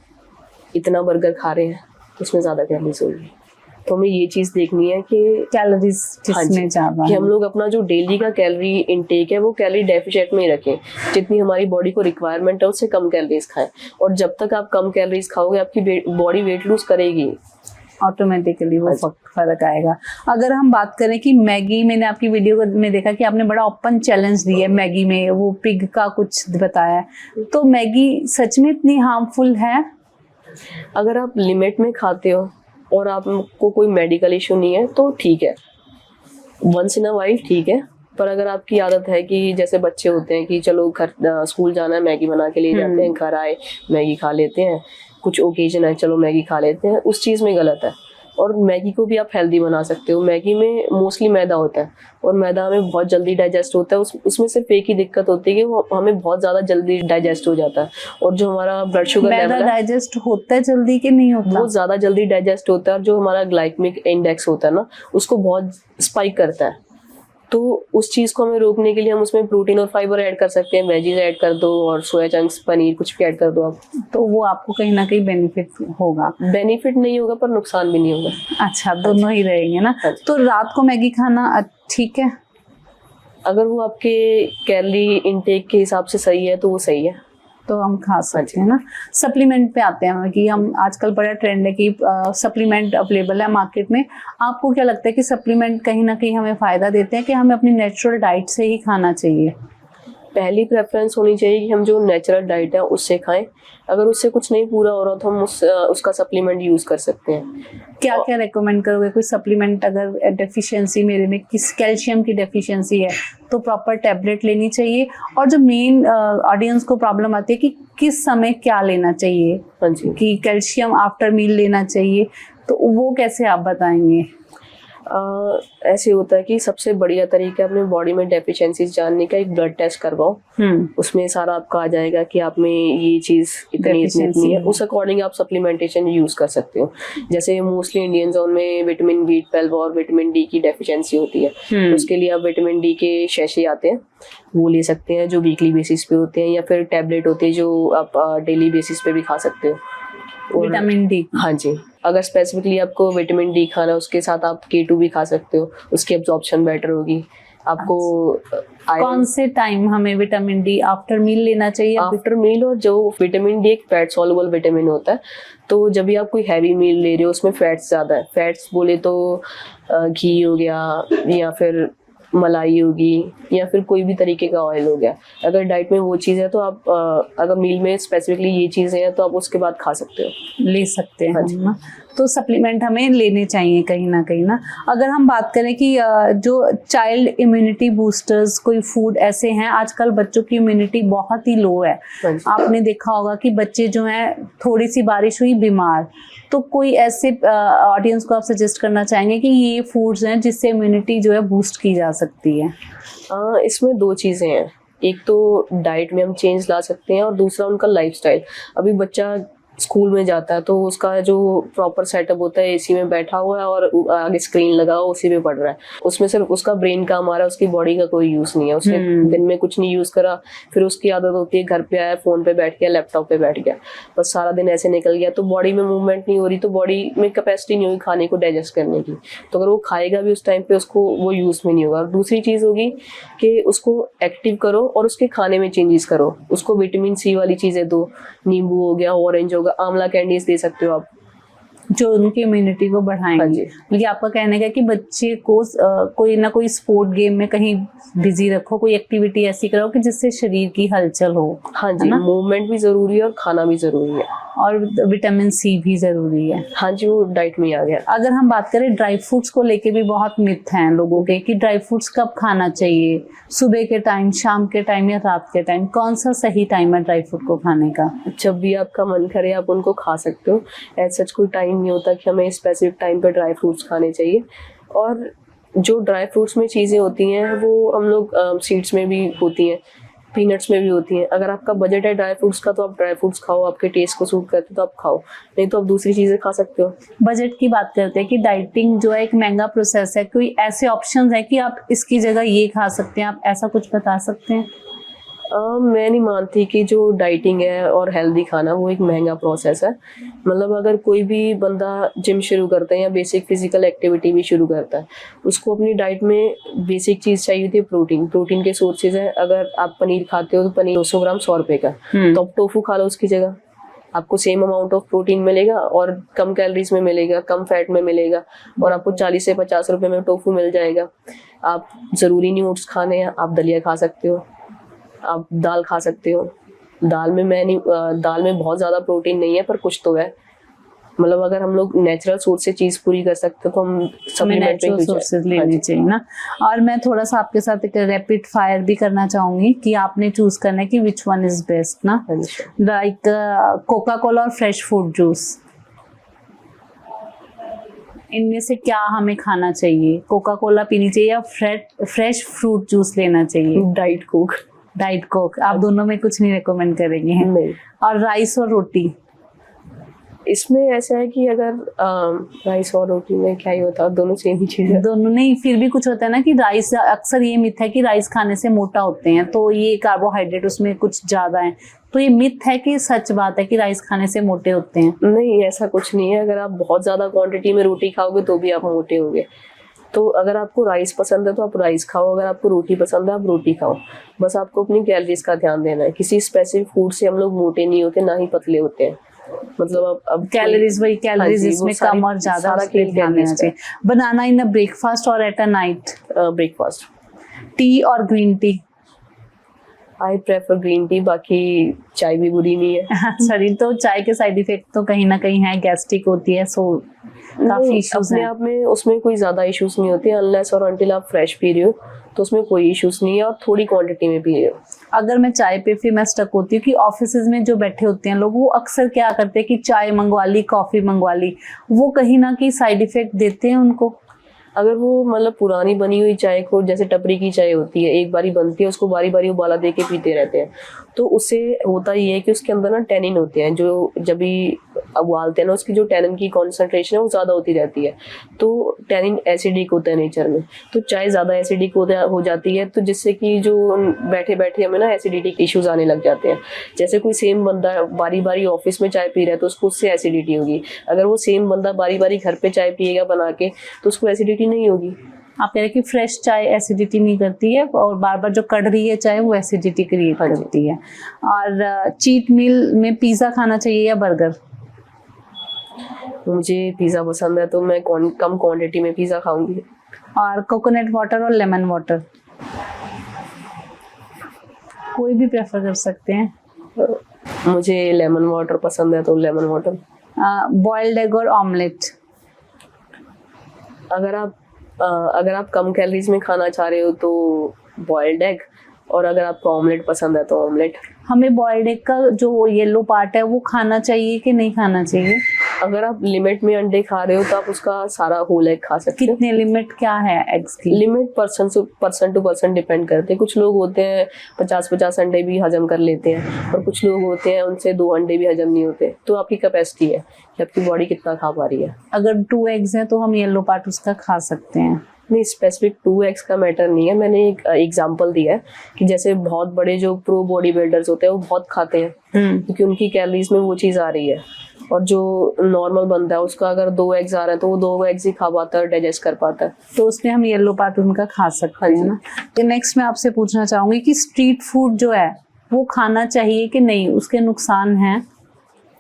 इतना बर्गर खा रहे हैं उसमें ज़्यादा कैलोरीज होगी। तो हमें ये चीज़ देखनी है कि कैलोरीज किसमें ज्यादा कि है? हम लोग अपना जो डेली का कैलोरी इनटेक है वो कैलोरी डेफिशिएंट में ही रखें, जितनी हमारी बॉडी को रिक्वायरमेंट है उससे कम कैलोरीज खाएं। और जब तक आप कम कैलोरीज खाओगे आपकी बॉडी वेट लूज करेगी, ऑटोमेटिकली वो फर्क आएगा। अगर हम बात करें कि मैगी, मैंने आपकी वीडियो में देखा कि आपने बड़ा ओपन चैलेंज दिया है मैगी में, वो पिग का कुछ बताया है, तो मैगी सच में इतनी हार्मफुल है? अगर आप लिमिट में खाते हो और आपको कोई मेडिकल इशू नहीं है तो ठीक है, वंस इन अ वाइल ठीक है। पर अगर आपकी आदत है कि जैसे बच्चे होते हैं कि चलो घर स्कूल जाना है मैगी बना के ले जाते हैं, घर आए मैगी खा लेते हैं, कुछ ओकेजन है चलो मैगी खा लेते हैं, उस चीज़ में गलत है। और मैगी को भी आप हेल्दी बना सकते हो। मैगी में मोस्टली मैदा होता है और मैदा हमें बहुत जल्दी डाइजेस्ट होता है। उसमें सिर्फ एक ही दिक्कत होती है कि वो हमें बहुत ज़्यादा जल्दी डाइजेस्ट हो जाता है। और जो हमारा ब्लड शुगर मैदा लेवल है डाइजेस्ट होता है जल्दी कि नहीं होता? वो ज़्यादा जल्दी डाइजेस्ट होता है और जो हमारा ग्लाइकेमिक इंडेक्स होता है ना उसको बहुत स्पाइक करता है। तो उस चीज़ को हमें रोकने के लिए हम उसमें प्रोटीन और फाइबर ऐड कर सकते हैं, वेजीज ऐड कर दो और सोया चंक्स, पनीर कुछ भी ऐड कर दो आप, तो वो आपको कहीं ना कहीं बेनिफिट होगा। बेनिफिट नहीं होगा पर नुकसान भी नहीं होगा। अच्छा, दोनों ही रहेंगे ना। तो रात को मैगी खाना ठीक है? अगर वो आपके कैलोरी इनटेक के हिसाब से सही है तो वो सही है, तो हम खा सकते हैं ना। सप्लीमेंट पे आते हैं कि हम आजकल बड़ा ट्रेंड है कि सप्लीमेंट अवेलेबल है मार्केट में। आपको क्या लगता है कि सप्लीमेंट कहीं ना कहीं हमें फ़ायदा देते हैं कि हमें अपनी नेचुरल डाइट से ही खाना चाहिए? पहली प्रेफरेंस होनी चाहिए कि हम जो नेचुरल डाइट है उससे खाएं। अगर उससे कुछ नहीं पूरा हो रहा तो हम उसका सप्लीमेंट यूज़ कर सकते हैं। क्या क्या रेकमेंड करोगे कोई सप्लीमेंट? अगर डेफिशिएंसी मेरे में किस कैल्शियम की डेफिशिएंसी है तो प्रॉपर टैबलेट लेनी चाहिए। और जो मेन ऑडियंस को प्रॉब्लम आती है कि किस समय क्या लेना चाहिए, हाँ जी, कि कैल्शियम आफ्टर मील लेना चाहिए, तो वो कैसे आप बताएंगे? ऐसे होता है कि सबसे बढ़िया तरीका अपने बॉडी में डेफिशिएंसीज जानने का एक ब्लड टेस्ट करवाओ। उसमें सारा आपका आ जाएगा कि आप में ये चीज़ इतनी है, उस अकॉर्डिंग आप सप्लीमेंटेशन यूज़ कर सकते हो। जैसे मोस्टली इंडियंस उनमें विटामिन B12 और विटामिन D की डेफिशिएंसी होती है, उसके लिए आप विटामिन D के शैशे आते हैं वो ले सकते हैं जो वीकली बेसिस पे होते हैं, या फिर टैबलेट होती है जो आप डेली बेसिस पे भी खा सकते हो। विटामिन डी, हाँ जी, अगर स्पेसिफिकली आपको विटामिन D खाना है उसके साथ आप K2 भी खा सकते हो, उसकी एब्जॉर्प्शन बेटर होगी आपको। कौन से टाइम हमें विटामिन डी आफ्टर मील लेना चाहिए? After meal. और जो विटामिन D एक फैट सॉल्युबल विटामिन होता है, तो जब भी आप कोई हैवी मील ले रहे हो उसमें फैट्स ज़्यादा है, फैट्स बोले तो घी हो गया या फिर मलाई होगी या फिर कोई भी तरीके का ऑयल हो गया। अगर डाइट में वो चीज़ है तो आप अगर मील में स्पेसिफिकली ये चीज़ें हैं तो आप उसके बाद खा सकते हो, ले सकते हैं हाँ हम ना। तो सप्लीमेंट हमें लेने चाहिए कहीं ना। अगर हम बात करें कि जो चाइल्ड इम्यूनिटी बूस्टर्स कोई फूड ऐसे हैं, आजकल बच्चों की इम्यूनिटी बहुत ही लो है। आपने देखा होगा कि बच्चे जो हैं थोड़ी सी बारिश हुई बीमार, तो कोई ऐसे ऑडियंस को आप सजेस्ट करना चाहेंगे कि ये फूड्स हैं जिससे इम्यूनिटी जो है बूस्ट की जा सकती है? इसमें दो चीज़ें हैं, एक तो डाइट में हम चेंज ला सकते हैं और दूसरा उनका लाइफस्टाइल। अभी बच्चा स्कूल में जाता है तो उसका जो प्रॉपर सेटअप होता है, एसी में बैठा हुआ है और आगे स्क्रीन लगा हुआ उसी पे पढ़ रहा है, उसमें सिर्फ उसका ब्रेन काम आ रहा है, उसकी बॉडी का कोई यूज़ नहीं है। उसने दिन में कुछ नहीं यूज़ करा, फिर उसकी आदत होती है घर पे आया फ़ोन पे बैठ गया, लैपटॉप पे बैठ गया, बस सारा दिन ऐसे निकल गया, तो बॉडी में मूवमेंट नहीं हो रही, तो बॉडी में कैपेसिटी नहीं होगी खाने को डाइजेस्ट करने की। तो अगर वो खाएगा भी उस टाइम पे उसको वो यूज़ में नहीं होगा। और दूसरी चीज़ होगी कि उसको एक्टिव करो और उसके खाने में चेंजेस करो, उसको विटामिन C वाली चीज़ें दो, नींबू हो गया, ऑरेंज होगा, आंवला कैंडीज दे सकते हो आप, जो उनकी इम्यूनिटी को बढ़ाएंगे। बल्कि आपका कहने का कि बच्चे को कोई ना कोई स्पोर्ट गेम में कहीं बिजी रखो, कोई एक्टिविटी ऐसी करो कि जिससे शरीर की हलचल हो। हाँ जी, मूवमेंट भी जरूरी है और खाना भी जरूरी है, और विटामिन C भी जरूरी है। हाँ जी, वो डाइट में आ गया। अगर हम बात करें ड्राई फ्रूट्स को लेके भी बहुत मिथ हैं लोगों के कि ड्राई फ्रूट्स कब खाना चाहिए, सुबह के टाइम, शाम के टाइम या रात के टाइम, कौन सा सही टाइम है ड्राई फ्रूट को खाने का? जब भी आपका मन करे आप उनको खा सकते हो, ऐसा सच कोई टाइम टाइम नहीं होता कि हमें स्पेसिफिक टाइम पे ड्राई फ्रूट्स खाने चाहिए। और जो ड्राई फ्रूट्स में चीज़ें होती हैं वो हम लोग सीड्स में भी होती हैं, पीनट्स में भी होती हैं। अगर आपका बजट है ड्राई फ्रूट्स का तो आप ड्राई फ्रूट्स खाओ, आपके टेस्ट को सूट करते तो आप खाओ, नहीं तो आप दूसरी चीज़ें खा सकते हो। बजट की बात करते हैं कि डाइटिंग जो है एक महंगा प्रोसेस है, कोई ऐसे ऑप्शंस है कि आप इसकी जगह ये खा सकते हैं, आप ऐसा कुछ बता सकते हैं? मैं नहीं मानती कि जो डाइटिंग है और हेल्दी खाना वो एक महंगा प्रोसेस है। मतलब अगर कोई भी बंदा जिम शुरू करता है या बेसिक फिजिकल एक्टिविटी भी शुरू करता है, उसको अपनी डाइट में बेसिक चीज़ चाहिए होती है प्रोटीन। प्रोटीन के सोर्सेज हैं, अगर आप पनीर खाते हो तो पनीर 200 ग्राम 100 रुपये का, तो आप टोफू खा लो उसकी जगह, आपको सेम अमाउंट ऑफ प्रोटीन मिलेगा और कम कैलोरीज में मिलेगा, कम फैट में मिलेगा, और आपको 40 से 50 रुपये में टोफू मिल जाएगा। आप ज़रूरी नहीं ओट्स खाने हैं, आप दलिया खा सकते हो, आप दाल खा सकते हो। दाल में बहुत ज़्यादा प्रोटीन नहीं है पर कुछ तो है। मतलब अगर हम लोग नेचुरल सोर्स से चीज़ पूरी कर सकते हैं तो हम सप्लीमेंट नेचुरल सोर्सेज लेने चाहिए ना। और मैं थोड़ा सा आपके साथ एक रैपिड फायर भी करना चाहूंगी कि आपने चूज करना है कि विच वन इज बेस्ट ना। लाइक कोका कोला और फ्रेश फ्रूट जूस, इनमें से क्या हमें खाना चाहिए? कोका कोला पीनी चाहिए या फ्रेश फ्रूट जूस लेना चाहिए? Diet Coke. Diet Coke. आप दोनों में कुछ नहीं रिकमेंड करेंगे? नहीं। और राइस और रोटी? इसमें ऐसा है कि अगर राइस और रोटी में क्या ही होता है, दोनों सेम ही चीज़ है। दोनों नहीं, फिर भी कुछ होता है ना कि राइस, अक्सर ये मिथ है कि राइस खाने से मोटा होते हैं, तो ये कार्बोहाइड्रेट उसमें कुछ ज्यादा है, तो ये मिथ है कि सच बात है कि राइस खाने से मोटे होते हैं? नहीं, ऐसा कुछ नहीं है। अगर आप बहुत ज्यादा क्वांटिटी में रोटी खाओगे तो भी आप मोटे होगे। तो अगर आपको राइस पसंद है तो आप राइस खाओ, अगर आपको रोटी पसंद है आप रोटी खाओ। बस आपको अपनी कैलोरीज का ध्यान देना है। किसी स्पेसिफिक फूड से हम लोग मोटे नहीं होते, ना ही पतले होते हैं। मतलब अब कैलोरीज, वही कैलोरीज इसमें कम और ज्यादा, ध्यान देना चाहिए। बनाना इन अ ब्रेकफास्ट और at a night? Breakfast. Tea और green tea? I prefer green tea, बाकी चाय भी बुरी नहीं है। सॉरी, तो चाय के साइड इफेक्ट तो कहीं ना कहीं है, गैस्ट्रिक होती है, सो काफी इश्यूज अपने हैं। आप में उसमें कोई ज्यादा इश्यूज नहीं होते अनलेस और अनटिल आप फ्रेश पी रहे हो, तो उसमें कोई इश्यूज नहीं है, और थोड़ी क्वांटिटी में पी रहे हो। अगर मैं चाय पे फिर मैं स्टक होती हूँ कि ऑफिसेज में जो बैठे होते हैं लोग, वो अक्सर क्या करते हैं कि चाय मंगवा ली, कॉफी मंगवा ली, वो कहीं ना कहीं साइड इफेक्ट देते हैं उनको। अगर वो मतलब पुरानी बनी हुई चाय को, जैसे टपरी की चाय होती है, एक बारी बनती है, उसको बारी बारी उबाला दे के पीते रहते हैं, तो उससे होता ये है कि उसके अंदर ना टैनिन होते हैं, जो जब भी उबालते हैं ना, उसकी जो टैनिन की कॉन्सेंट्रेशन है वो ज़्यादा होती रहती है। तो टैनिन एसिडिक होता है नेचर में, तो चाय ज़्यादा एसिडिक हो जाती है, तो जिससे कि जो बैठे बैठे हमें ना एसिडिटी के इश्यूज आने लग जाते हैं। जैसे कोई सेम बंदा बारी बारी ऑफिस में चाय पी रहा है तो उसको उससे एसिडिटी होगी। अगर वो सेम बंदा बारी बारी घर पे चाय पिएगा बना के तो उसको एसिडिटी नहीं होगी। आप कह रहे हैं कि फ्रेश चाय एसिडिटी नहीं करती है, और बार बार जो कड़ रही है चाय वो एसिडिटी क्रिएट करती है। और चीट मील में पिज़्ज़ा खाना चाहिए या बर्गर? मुझे पिज़्ज़ा पसंद है तो मैं कम क्वांटिटी में पिज़्ज़ा खाऊंगी। और कोकोनट वाटर और लेमन वाटर? कोई भी प्रेफर कर सकते हैं। मुझे लेमन वाटर पसंद है तो लेमन वाटर। बॉइल्ड एग और ऑमलेट? अगर आप कम कैलोरीज में खाना चाह रहे हो तो बॉइल्ड एग, और अगर आपको ऑमलेट पसंद है तो ऑमलेट। हमें बॉइल्ड एग का जो येलो पार्ट है वो खाना चाहिए कि नहीं खाना चाहिए? अगर आप लिमिट में अंडे खा रहे हो तो आप उसका सारा होल एग खा सकते हो। कितने लिमिट क्या है एग्स की? Limit person to person depend करते हैं। कुछ लोग होते हैं 50 अंडे भी हजम कर लेते हैं, और कुछ लोग होते हैं उनसे 2 अंडे भी हजम नहीं होते। तो आपकी कैपेसिटी है कि आपकी बॉडी कितना खा पा रही है। अगर 2 एग्स हैं तो हम येलो पार्ट उसका खा सकते हैं? नहीं, स्पेसिफिक 2 एग्स का मैटर नहीं है। मैंने एक एग्जांपल दिया है कि जैसे बहुत बड़े जो प्रो बॉडी बिल्डर्स होते हैं वो बहुत खाते हैं क्योंकि उनकी कैलोरीज में वो चीज़ आ रही है, और जो नॉर्मल बंदा है उसका अगर 2 एग्स आ रहे हैं तो वो 2 एग्स ही खा पाता है, डाइजेस्ट कर पाता है, तो उसमें हम येलो पार्ट उनका खा सकते हैं ना। तो नेक्स्ट मैं आपसे पूछना चाहूंगी कि स्ट्रीट फूड जो है वो खाना चाहिए कि नहीं, उसके नुकसान हैं?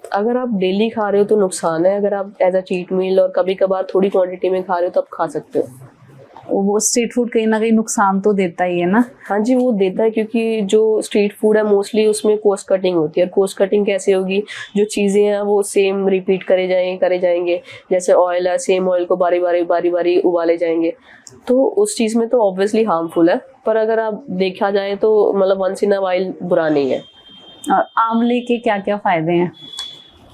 अगर आप डेली खा रहे हो तो नुकसान है। अगर आप एज अ चीट मील और कभी कभार थोड़ी क्वांटिटी में खा रहे हो तो आप खा सकते हो। वो स्ट्रीट फूड कहीं ना कहीं नुकसान तो देता ही है ना? हाँ जी, वो देता है, क्योंकि जो स्ट्रीट फूड है मोस्टली उसमें कॉस्ट कटिंग होती है। और कॉस्ट कटिंग कैसे होगी? जो चीज़ें हैं वो सेम रिपीट करे जाएंगे। जैसे ऑयल है, सेम ऑयल को बारी बारी उबाले जाएंगे, तो उस चीज़ में तो ऑब्वियसली हार्मफुल है। पर अगर आप देखा जाए तो मतलब वंस इन अ वाइल बुरा नहीं है। और आंवले के क्या क्या फायदे हैं?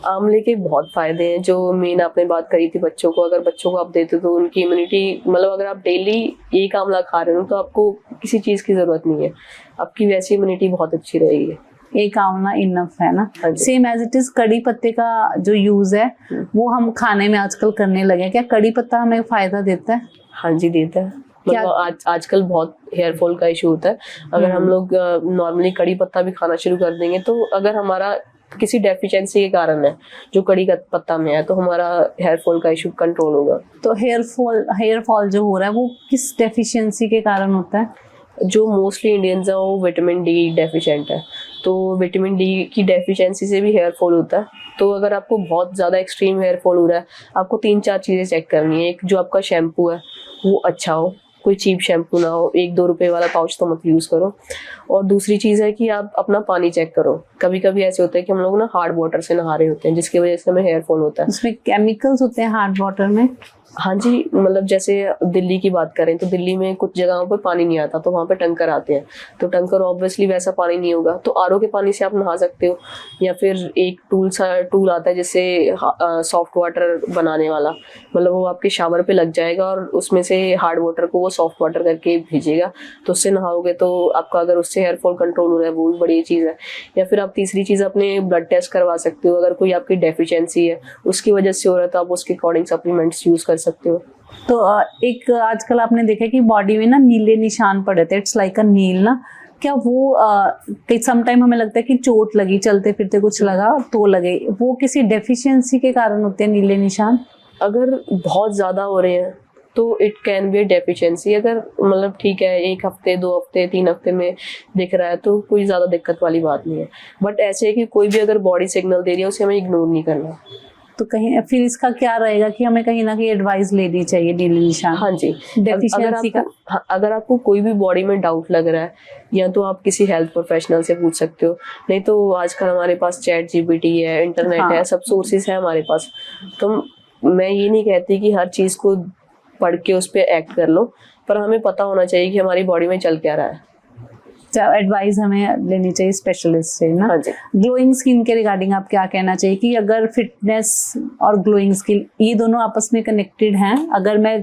आंवले के बहुत फायदे हैं। जो मेन आपने बात करी थी बच्चों को, अगर बच्चों को आप देते तो उनकी इम्यूनिटी, मतलब अगर आप डेली एक आंवला खा रहे हो तो आपको किसी चीज़ की ज़रूरत नहीं है, आपकी वैसी इम्यूनिटी बहुत अच्छी रहेगी। एक आंवला इनफ है ना। हाँ जी। सेम एज इट इज कड़ी पत्ते का जो यूज है वो हम खाने में आजकल करने लगे हैं। क्या कड़ी पत्ता हमें फायदा देता है? हाँ जी, देता है। क्या? मतलब आजकल बहुत हेयर फॉल का इशू होता है। अगर हम लोग नॉर्मली कड़ी पत्ता भी खाना शुरू कर देंगे तो अगर हमारा किसी डेफिशिएंसी के कारण है जो कड़ी का पत्ता में है तो हमारा हेयर फॉल का इशू कंट्रोल होगा। तो हेयर फॉल जो हो रहा है वो किस डेफिशिएंसी के कारण होता है? जो मोस्टली इंडियंस हैं वो विटामिन डी डेफिशिएंट है, तो विटामिन डी की डेफिशिएंसी से भी हेयर फॉल होता है। तो अगर आपको बहुत ज़्यादा एक्सट्रीम हेयर फॉल हो रहा है, आपको 3-4 चीज़ें चेक करनी है। एक, जो आपका शैम्पू है वो अच्छा हो, कोई चीप शैम्पू ना हो, 1-2 रुपए वाला पाउच तो मत यूज़ करो। और दूसरी चीज़ है कि आप अपना पानी चेक करो। कभी कभी ऐसे होता है कि हम लोग ना हार्ड वाटर से नहा रहे होते हैं जिसकी वजह से हमें हेयर फॉल होता है। उसमें केमिकल्स होते हैं हार्ड वाटर में? हाँ जी, मतलब जैसे दिल्ली की बात करें तो दिल्ली में कुछ जगहों पर पानी नहीं आता तो वहाँ पे टंकर आते हैं, तो टंकर ऑब्वियसली वैसा पानी नहीं होगा, तो आरओ के पानी से आप नहा सकते हो। या फिर एक टूल आता है जिससे सॉफ्ट वाटर बनाने वाला, मतलब वो आपके शावर पे लग जाएगा और उसमें से हार्ड वाटर को वो सॉफ्ट वाटर करके भेजेगा, तो उससे नहाओगे तो आपका अगर उससे हेयर फॉल कंट्रोल हो रहा है वो भी बड़ी चीज़ है। या फिर आप तीसरी चीज़ अपने ब्लड टेस्ट करवा सकते हो, अगर कोई आपकी डेफिशिएंसी है उसकी वजह से हो रहा है तो आप उसके अकॉर्डिंग सप्लीमेंट्स यूज़ कर सकते हो। तो एक आजकल आपने देखा कि बॉडी में ना नीले निशान पड़े थे, इट्स लाइक अ नील ना, क्या वो सम टाइम हमें लगता है कि चोट लगी, चलते फिरते कुछ लगा तो लगे, वो किसी डेफिशिएंसी के कारण होते हैं नीले निशान? अगर बहुत ज़्यादा हो रहे हैं तो it can be A deficiency. अगर मतलब ठीक है 1 हफ्ते 2 हफ्ते 3 हफ्ते में दिख रहा है तो कोई ज़्यादा दिक्कत वाली बात नहीं है। बट ऐसे है कि कोई भी अगर बॉडी सिग्नल दे रही है उसे हमें इग्नोर नहीं करना। तो कहीं फिर इसका क्या रहेगा कि हमें कहीं ना कहीं एडवाइस लेनी चाहिए नीले निशान? हाँ जी, डेफिशिएंसी का। अगर आपको कोई भी बॉडी में डाउट लग रहा है या तो आप किसी हेल्थ प्रोफेशनल से पूछ सकते हो, नहीं तो आजकल हमारे पास चैट जीपीटी है, इंटरनेट हाँ। है, सब सोर्सेज है हमारे पास। तो मैं ये नहीं कहती कि हर चीज़ को पढ़ के उस पर एक्ट कर लो, पर हमें पता होना चाहिए कि हमारी बॉडी में चल क्या रहा है। एडवाइस हमें लेनी चाहिए स्पेशलिस्ट से ना। हाँ जी। ग्लोइंग स्किन के रिगार्डिंग आप क्या कहना चाहिए कि अगर फिटनेस और ग्लोइंग स्किन ये दोनों आपस में कनेक्टेड हैं, अगर मैं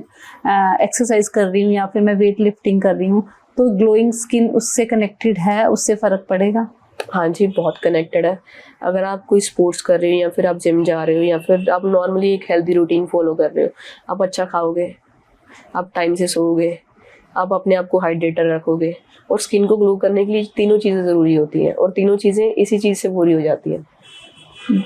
एक्सरसाइज कर रही हूँ या फिर मैं वेट लिफ्टिंग कर रही हूँ तो ग्लोइंग स्किन उससे कनेक्टेड है, उससे फर्क पड़ेगा? हाँ जी, बहुत कनेक्टेड है। अगर आप कोई स्पोर्ट्स कर रहे हो या फिर आप जिम जा रहे हो या फिर आप नॉर्मली एक हेल्दी रूटीन फॉलो कर रहे हो, आप अच्छा खाओगे, आप टाइम से सोओगे, आप अपने आप को हाइड्रेटेड रखोगे और स्किन को ग्लो करने के लिए तीनों चीज़ें ज़रूरी होती हैं और तीनों चीज़ें इसी चीज़ से पूरी हो जाती हैं।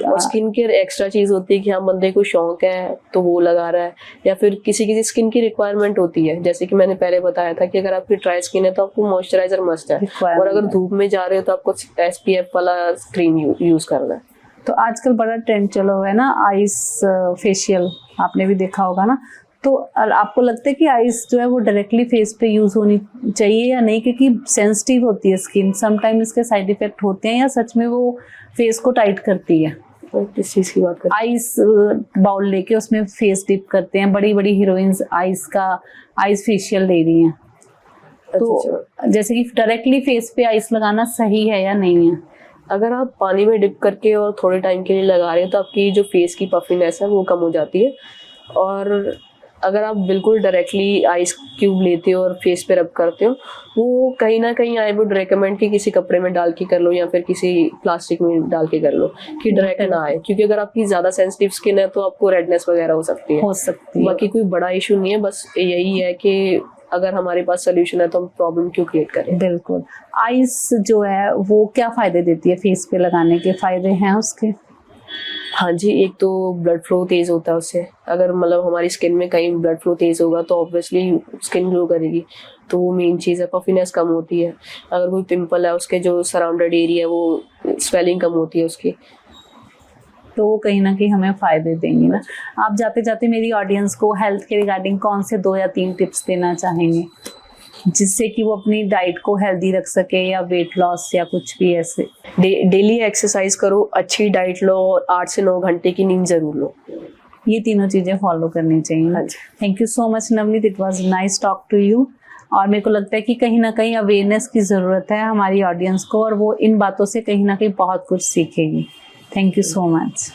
और स्किन केयर एक्स्ट्रा चीज़ होती है कि हाँ बंदे को शौक है तो वो लगा रहा है, या फिर किसी स्किन की रिक्वायरमेंट होती है, जैसे कि मैंने पहले बताया था कि अगर आपकी ड्राई स्किन है तो आपको मॉइस्चराइजर मस्ट है, और अगर धूप में जा रहे हो तो आपको SPF वाला क्रीम यूज़ करना है। तो आजकल बड़ा ट्रेंड चला हुआ है ना आइस फेशियल, आपने भी देखा होगा ना। तो आपको लगता है कि आइस जो है वो डायरेक्टली फेस पे यूज होनी चाहिए या नहीं, क्योंकि सेंसिटिव होती है स्किन, समटाइम इसके साइड इफेक्ट होते हैं, या सच में वो फेस को टाइट करती है? किस चीज़ की बात करते हैं? आइस बाउल लेके उसमें फेस डिप करते हैं, बड़ी बड़ी हीरोइंस आइस फेशियल ले रही हैं, तो जैसे कि डायरेक्टली फेस पे आइस लगाना सही है या नहीं है? अगर आप पानी में डिप करके और थोड़े टाइम के लिए लगा रहे हो तो आपकी जो फेस की पफिनेस है वो कम हो जाती है। और अगर आप बिल्कुल डायरेक्टली आइस क्यूब लेते हो और फेस पे रब करते हो, वो कहीं ना कहीं आई वुड रेकमेंड कि किसी कपड़े में डाल के कर लो या फिर किसी प्लास्टिक में डाल के कर लो कि डायरेक्ट ना आए, क्योंकि अगर आपकी ज़्यादा सेंसिटिव स्किन है तो आपको रेडनेस वगैरह हो सकती है। बाकी कोई बड़ा इशू नहीं है, बस यही है कि अगर हमारे पास सोल्यूशन है तो हम प्रॉब्लम क्यों क्रिएट करें। बिल्कुल। आइस जो है वो क्या फ़ायदे देती है, फेस पे लगाने के फ़ायदे हैं उसके? हाँ जी, एक तो ब्लड फ्लो तेज़ होता है उससे। अगर मतलब हमारी स्किन में कहीं ब्लड फ्लो तेज़ होगा तो ऑब्वियसली स्किन ग्लो करेगी, तो वो मेन चीज़ है। पफिनेस कम होती है। अगर कोई पिंपल है उसके जो सराउंडेड एरिया है वो स्वेलिंग कम होती है उसकी, तो वो कहीं ना कहीं हमें फ़ायदे देंगी ना। आप जाते जाते मेरी ऑडियंस को हेल्थ के रिगार्डिंग कौन से 2 या 3 टिप्स देना चाहेंगे जिससे कि वो अपनी डाइट को हेल्दी रख सके या वेट लॉस या कुछ भी ऐसे? डेली एक्सरसाइज करो, अच्छी डाइट लो और 8 से 9 घंटे की नींद ज़रूर लो। ये तीनों चीज़ें फॉलो करनी चाहिए। Thank you so much Navneet, it was nice talk to you. और मेरे को लगता है कि कहीं ना कहीं अवेयरनेस की ज़रूरत है हमारी ऑडियंस को, और वो इन बातों से कहीं ना कहीं बहुत कुछ सीखेगी। Thank you so much.